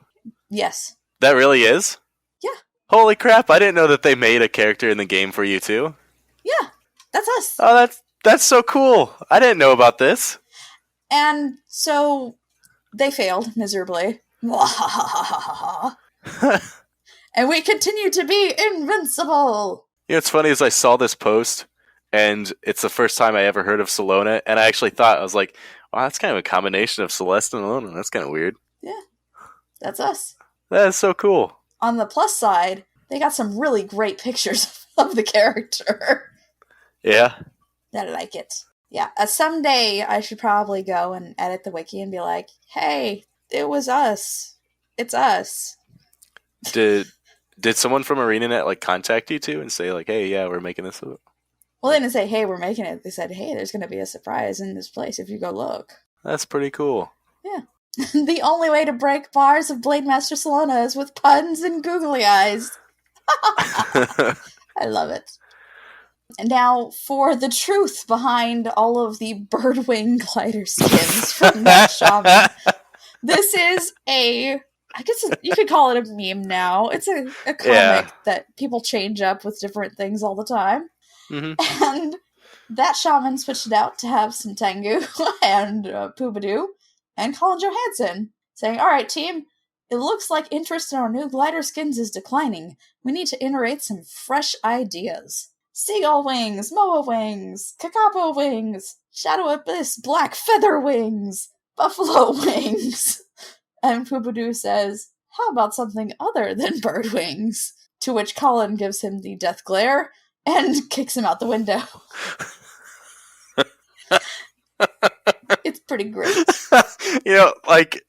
Yes. That really is? Yeah. Holy crap, I didn't know that they made a character in the game for you two. Yeah, that's us. Oh, that's so cool. I didn't know about this. And so they failed miserably. And we continue to be invincible. You know, what's funny is I saw this post, and it's the first time I ever heard of Allona, and I actually thought, I was like, wow, that's kind of a combination of Celeste and Allona. That's kind of weird. Yeah, that's us. That is so cool. On the plus side, they got some really great pictures of the character. Yeah. I like it. Yeah, someday I should probably go and edit the wiki and be like, hey, it was us. It's us. Did someone from ArenaNet like contact you two and say like, hey, yeah, we're making this up? Well, they didn't say, hey, we're making it. They said, hey, there's going to be a surprise in this place if you go look. That's pretty cool. Yeah. The only way to break bars of Blade Master Allona is with puns and googly eyes. I love it. And now for the truth behind all of the birdwing glider skins from that shaman. This is I guess you could call it a meme now. It's a comic that people change up with different things all the time. Mm-hmm. And that shaman switched it out to have some Tengu and Poobadoo and Colin Johansson saying, all right, team, it looks like interest in our new glider skins is declining. We need to iterate some fresh ideas. Seagull wings, Moa wings, Kakapo wings, Shadow Abyss black feather wings, Buffalo wings. And Poobadoo says, how about something other than bird wings? To which Colin gives him the death glare and kicks him out the window. It's pretty great. You know, like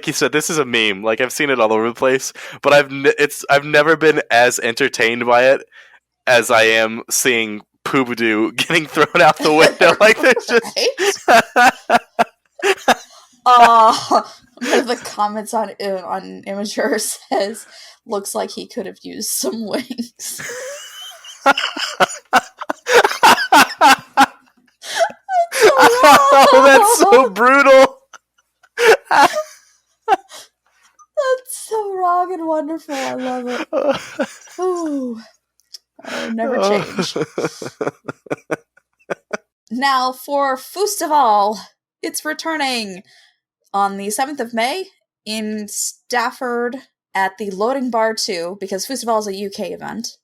you said, this is a meme. Like I've seen it all over the place, but I've never been as entertained by it as I am seeing Poobadoo getting thrown out the window. Like there's just one of the comments on Imager says, looks like he could have used some wings. Oh, that's so brutal. That's so wrong and wonderful. I love it. Ooh. I'll never change. Now for Festival, it's returning on the 7th of May in Stafford at the Loading Bar 2, because Festival is a UK event.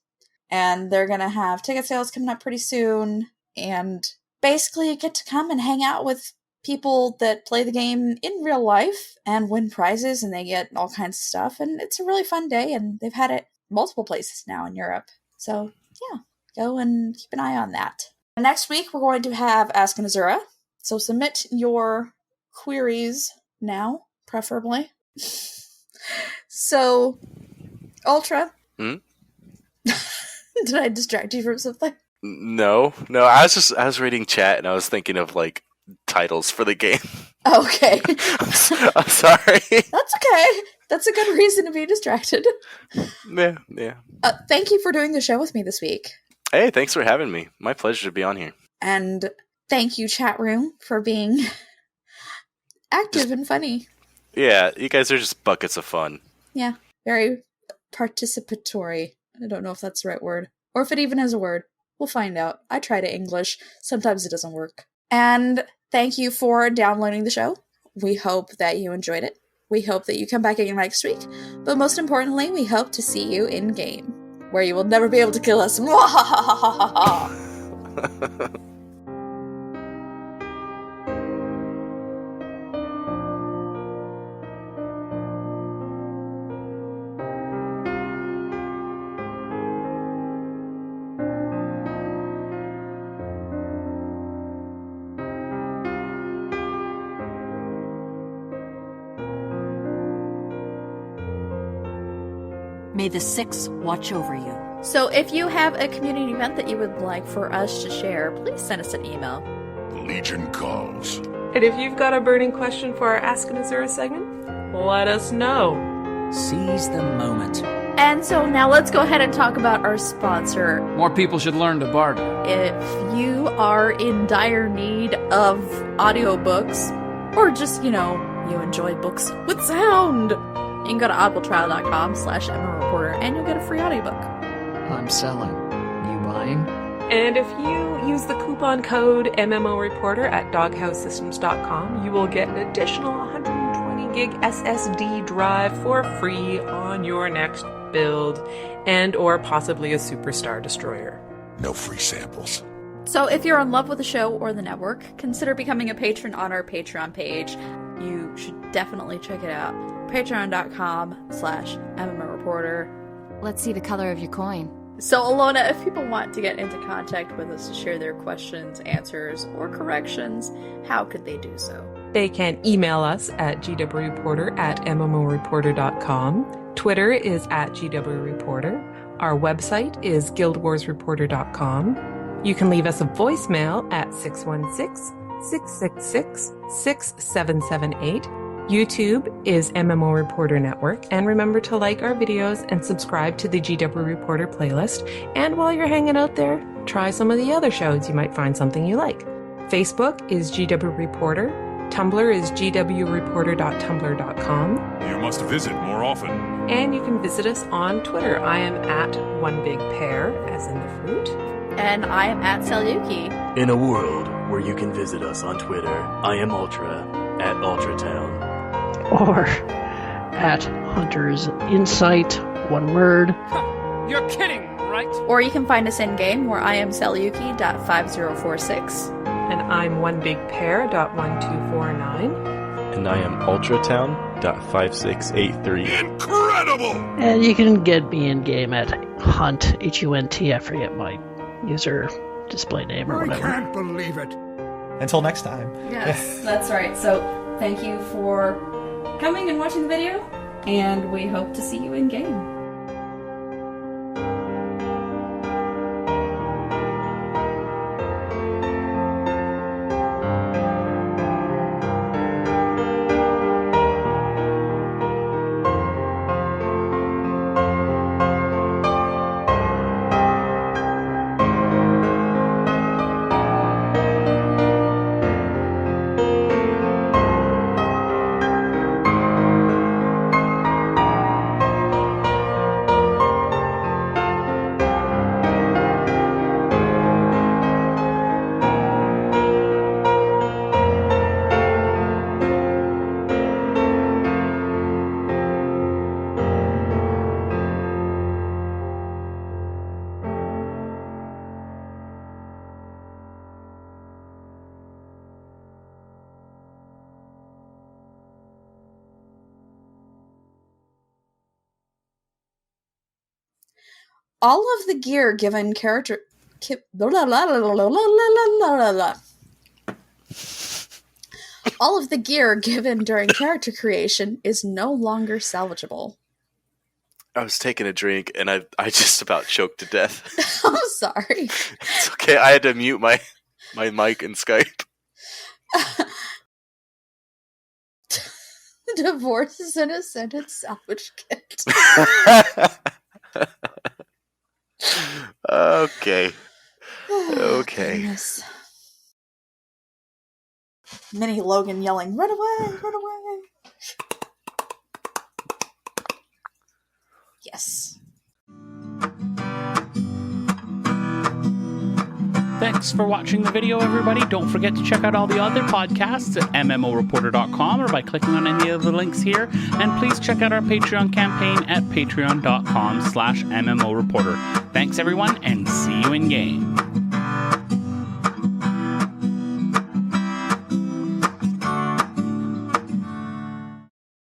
And they're going to have ticket sales coming up pretty soon, and basically you get to come and hang out with people that play the game in real life and win prizes, and they get all kinds of stuff, and it's a really fun day, and they've had it multiple places now in Europe. So, yeah, go and keep an eye on that. Next week, we're going to have Ask an Azura, so submit your queries now, preferably. So, Ultra. Hmm? Did I distract you from something? No. I was reading chat and I was thinking of like titles for the game. Okay. I'm sorry. That's okay. That's a good reason to be distracted. Yeah. Thank you for doing the show with me this week. Hey, thanks for having me. My pleasure to be on here. And thank you, chat room, for being active and funny. Yeah, you guys are just buckets of fun. Yeah, very participatory. I don't know if that's the right word. Or if it even has a word. We'll find out. I try to English. Sometimes it doesn't work. And thank you for downloading the show. We hope that you enjoyed it. We hope that you come back again next week. But most importantly, we hope to see you in-game, where you will never be able to kill us. May the Six watch over you. So if you have a community event that you would like for us to share, please send us an email. The Legion calls. And if you've got a burning question for our Ask an Azura segment, let us know. Seize the moment. And so now let's go ahead and talk about our sponsor. More people should learn to barter. If you are in dire need of audiobooks, or just, you enjoy books with sound, you can go to audibletrial.com/MMOreporter and you'll get a free audiobook. I'm selling. You buying? And if you use the coupon code MMOReporter at doghousesystems.com, you will get an additional 120 gig SSD drive for free on your next build, and or possibly a Superstar Destroyer. No free samples. So if you're in love with the show or the network, consider becoming a patron on our Patreon page. You should definitely check it out. Patreon.com/MMOReporter. Let's see the color of your coin. So, Allona, if people want to get into contact with us to share their questions, answers, or corrections, how could they do so? They can email us at gwreporter@MMOReporter.com. Twitter is at gwreporter. Our website is guildwarsreporter.com. You can leave us a voicemail at 616-666-6778. YouTube is MMO Reporter Network, and remember to like our videos and subscribe to the GW Reporter playlist. And while you're hanging out there, try some of the other shows. You might find something you like. Facebook is GW Reporter. Tumblr is gwreporter.tumblr.com. You must visit more often. And you can visit us on Twitter. I am at OneBigPear, as in the fruit. And I am at Selyuki. In a world where you can visit us on Twitter, I am Ultra at Ultratown. Or at Hunter's Insight, one word. You're kidding, right? Or you can find us in-game, where I am Selyuki.5046. And I'm OneBigPear.1249. And I am Ultratown.5683. Incredible! And you can get me in-game at Hunt, H-U-N-T, I forget my user display name or whatever. I can't believe it. Until next time. Yes, that's right. So thank you for coming and watching the video, and we hope to see you in game. All of the gear given character... All of the gear given during character creation is no longer salvageable. I was taking a drink and I just about choked to death. I'm sorry. It's okay. I had to mute my mic and Skype. Divorce is in a sentence salvage kit. Okay. Oh, Okay. goodness. Minnie Logan yelling, "Run away! Run away!" Yes. Thanks for watching the video, everybody. Don't forget to check out all the other podcasts at MMOreporter.com or by clicking on any of the links here. And please check out our Patreon campaign at patreon.com/MMOreporter. Thanks, everyone, and see you in game.